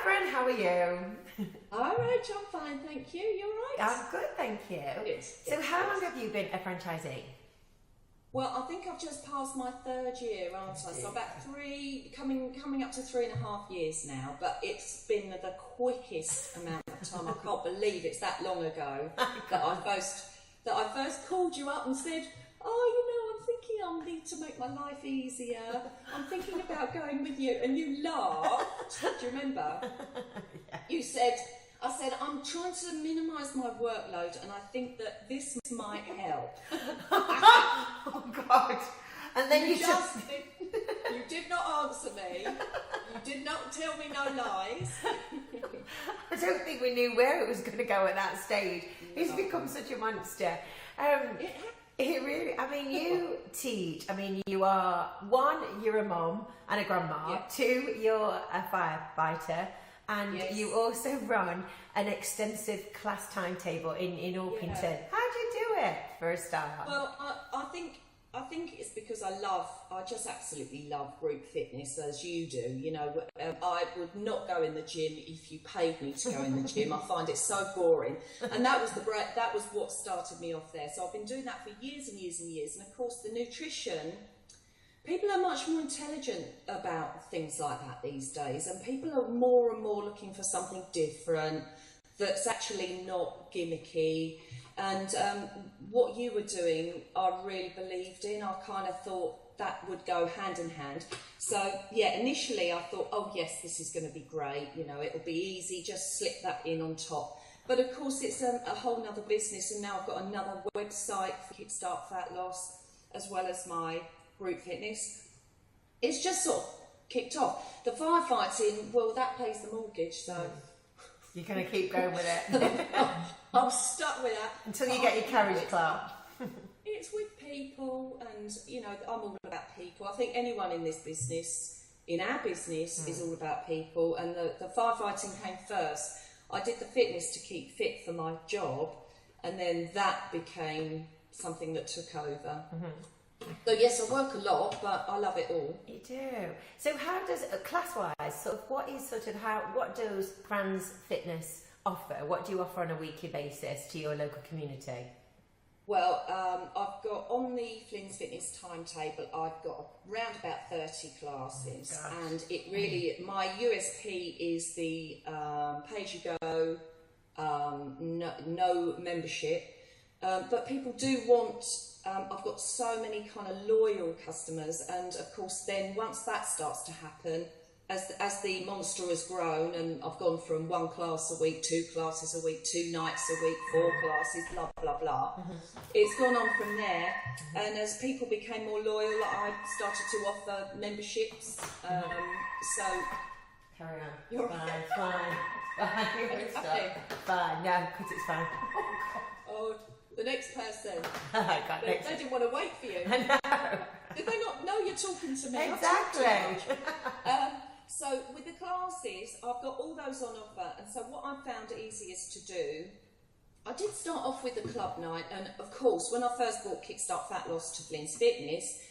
Fran, how are you? All right, I'm fine, thank you. You're right? I'm good, thank you. Good. So how long have you been a franchisee? Well, I think I've just passed my third year, aren't I? So about coming up to 3.5 years now, but it's been the quickest amount of time. I can't believe it's that long ago that I first called you up and said, oh, I'm thinking I'll need to make my life easier. I'm thinking about going with you. And you laughed. Do you remember? Yeah. You said, I said, I'm trying to minimise my workload and I think that this might help. Oh, God. And then you just... You did not answer me. You did not tell me no lies. I don't think we knew where it was going to go at that stage. He's become such a monster. It really, I mean, you teach, I mean, you are, one, you're a mom and a grandma, yeah. Two, you're a firefighter, and yes. you also run an extensive class timetable in Orpington. Yeah. How do you do it, for a start? Well, I think it's because I just absolutely love group fitness, as you do. You know, I would not go in the gym if you paid me to go in the gym. I find it so boring, and that was what started me off there. So I've been doing that for years and years and years. And of course, the nutrition. People are much more intelligent about things like that these days, and people are more and more looking for something different that's actually not gimmicky. And what you were doing, I really believed in. I kind of thought that would go hand in hand. So, yeah, initially I thought, oh, yes, this is going to be great. You know, it'll be easy, just slip that in on top. But, of course, it's a whole nother business. And now I've got another website for Kickstart Fat Loss, as well as my group fitness. It's just sort of kicked off. The firefighting, well, that pays the mortgage, so... You're going to keep going with it? I'm stuck with that. Until you get your carriage club. It's with people, and, you know, I'm all about people. I think anyone in this business, in our business, is all about people, and the firefighting came first. I did the fitness to keep fit for my job, and then that became something that took over. So yes, I work a lot, but I love it all. You do. So how does, class-wise, sort of what does Fran's Fitness offer? What do you offer on a weekly basis to your local community? Well, I've got on the Flin's Fitness timetable, I've got around about 30 classes, and it really, my USP is the pay-as-you-go, no membership, but people do want. I've got so many kind of loyal customers, and of course then once that starts to happen, as the monster has grown, and I've gone from 1 class a week, 2 classes a week, 2 nights a week, 4 classes, blah blah blah. It's gone on from there, and as people became more loyal, I started to offer memberships. So carry on. You're fine. Fine. No, because it's fine. Oh, the next person. They didn't want to wait for you. I know. Did they not know you're talking to me? Exactly. So with the classes, I've got all those on offer, and so what I found easiest to do, I did start off with the club night, and of course when I first brought Kickstart Fat Loss to Flin's Fitness,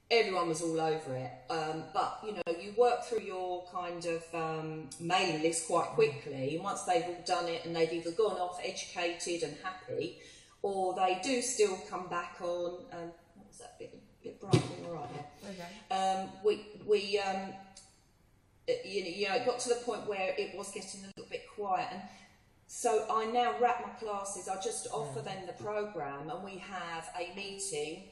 everyone was all over it. But you know, you work through your kind of mailing list quite quickly, and once they've all done it and they've either gone off educated and happy, or they do still come back on. What was that bit bright? All right there. Okay. You know, it got to the point where it was getting a little bit quiet, and so I now wrap my classes. I just offer them the program, and we have a meeting.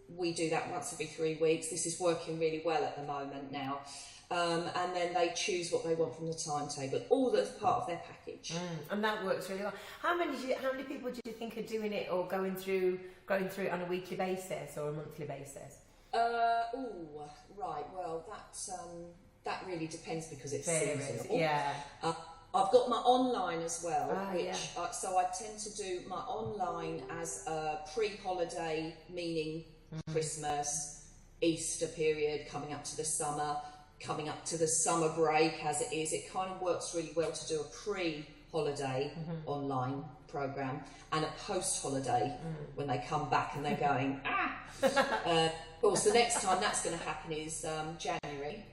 We do that once every 3 weeks. This is working really well at the moment now. And then they choose what they want from the timetable, all that's part of their package. And that works really well. How many people do you think are doing it or going through it on a weekly basis or a monthly basis? Right. Well, that really depends because it's seasonal. Yeah. I've got my online as well, so I tend to do my online as a pre-holiday, meaning Christmas, Easter period, coming up to the summer, coming up to the summer break as it is. It kind of works really well to do a pre-holiday online program and a post-holiday when they come back and they're going, Of course, the next time that's going to happen is January.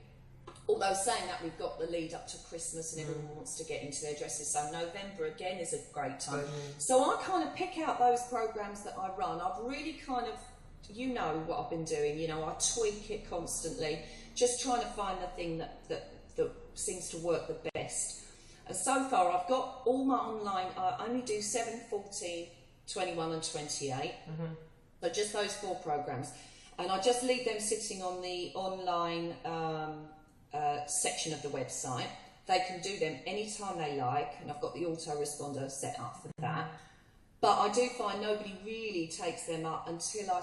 Although saying that, we've got the lead up to Christmas and everyone wants to get into their dresses, so November again is a great time. So I kind of pick out those programs that I run. I've really kind of, you know what I've been doing, you know, I tweak it constantly, just trying to find the thing that seems to work the best. And so far I've got all my online, I only do 7, 14, 21 and 28. So just those 4 programs. And I just leave them sitting on the online section of the website. They can do them anytime they like, and I've got the autoresponder set up for that. But I do find nobody really takes them up until I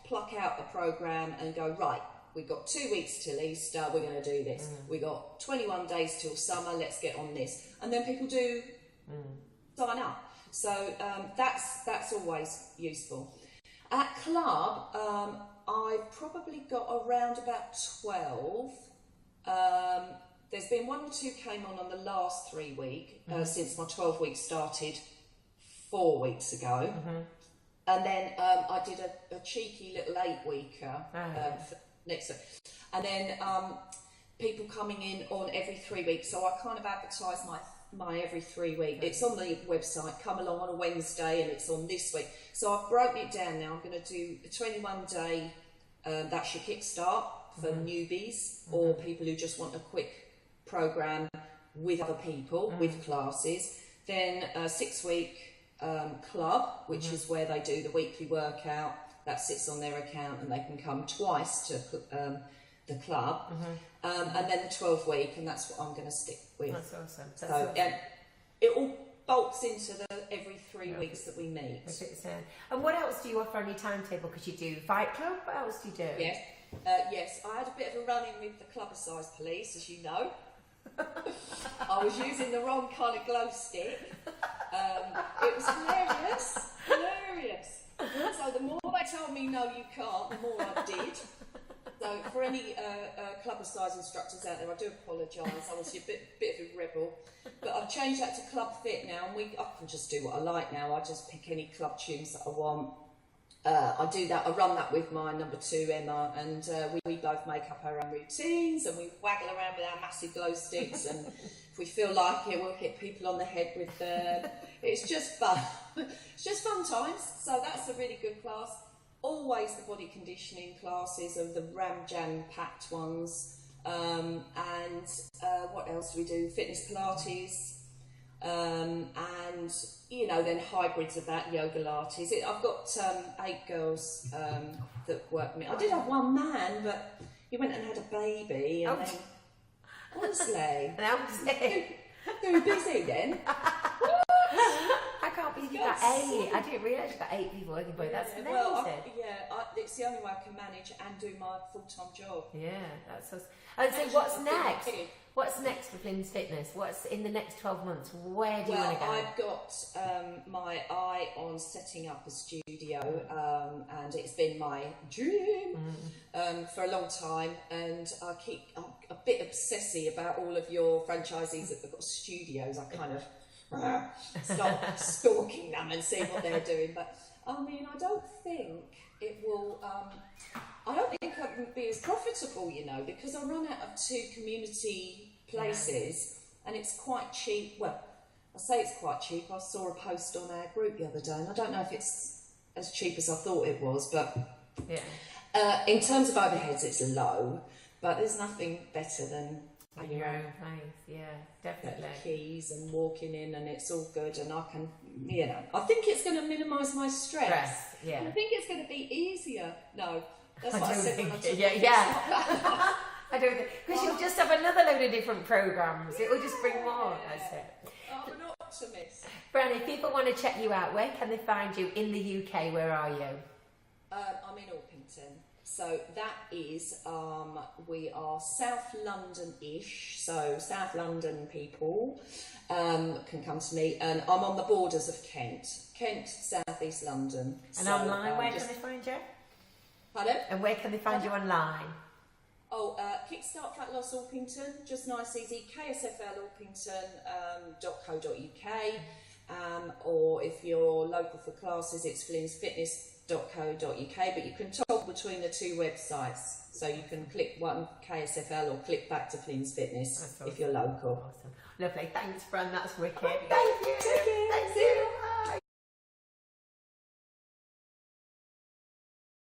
pluck out a program and go, right, we've got 2 weeks till Easter, we're going to do this. We've got 21 days till summer, let's get on this. And then people do sign up. So that's always useful. At club, I've probably got around about 12. There's been 1 or 2 came on the last 3 weeks since my 12 weeks started 4 weeks ago. And then I did a cheeky little 8-weeker for next week. And then people coming in on every 3 weeks. So I kind of advertise my every 3 weeks. It's on the website, come along on a Wednesday, and it's on this week. So I've broken it down now. I'm going to do a 21-day, that's your kickstart for newbies or people who just want a quick program with other people, with classes. Then a 6-week club, which is where they do the weekly workout. That sits on their account and they can come twice to the club. And then the 12-week, and that's what I'm going to stick with. That's awesome. That's so awesome. It all bolts into the every 3 weeks that we meet. And what else do you offer on your timetable? Because you do Fight Club, what else do you do? Yes, yes. I had a bit of a run-in with the club-sized police, as you know. I was using the wrong kind of glow stick. It was hilarious. So the more they told me no, you can't, the more I did. So for any club-sized instructors out there, I do apologise. I was a bit of a rebel, but I've changed that to Club Fit now, and I can just do what I like now. I just pick any club tunes that I want. I do that. I run that with my number 2, Emma, and we both make up our own routines, and we waggle around with our massive glow sticks, and if we feel like it, we'll hit people on the head with them. It's just fun. It's just fun times. So that's a really good class. Always the body conditioning classes are the jam-packed ones. And what else do we do? Fitness Pilates. And, you know, then hybrids of that, yoga Pilates. I've got 8 girls that work with me. I did have 1 man, but he went and had a baby. And then, honestly, very busy then. I can't believe you got 8. I didn't realise you got 8 people working for you. That's amazing. Well, it's the only way I can manage and do my full-time job. Yeah, that's awesome. And so what's next? What's next for Flin's Fitness? What's in the next 12 months? Where do you want to go? I've got my eye on setting up a studio, and it's been my dream for a long time. And I'm a bit obsessive about all of your franchisees that have got studios. I kind of start stalking them and seeing what they're doing. But I mean, I don't think it will. I don't think I can be as profitable, you know, because I run out of 2 community places, and it's quite cheap. Well, I say it's quite cheap. I saw a post on our group the other day, and I don't know if it's as cheap as I thought it was, but in terms of overheads, it's low. But there's nothing better than your own place. Yeah, definitely. Keys and walking in, and it's all good, and I can, you know, I think it's going to minimise my stress. Yeah. I think it's going to be easier. No. That's what I said when I took I don't think, because you'll just have another load of different programmes. It will just bring more. That's it. I'm an optimist. Fran, if people want to check you out, where can they find you in the UK? Where are you? I'm in Orpington. So that is, we are South London-ish. So South London people can come to me. And I'm on the borders of Kent, South East London. And online, where can they find you? Pardon? And where can they find you online? Kickstart Fat Loss Orpington, just nice easy, ksflorpington.co.uk, or if you're local for classes, it's flinsfitness.co.uk, but you can talk with between the two websites. So you can click one KSFL or click back to Flin's Fitness if you're local. Awesome. Lovely. Thanks, Fran. That's wicked. Thank you. Thank you. Bye.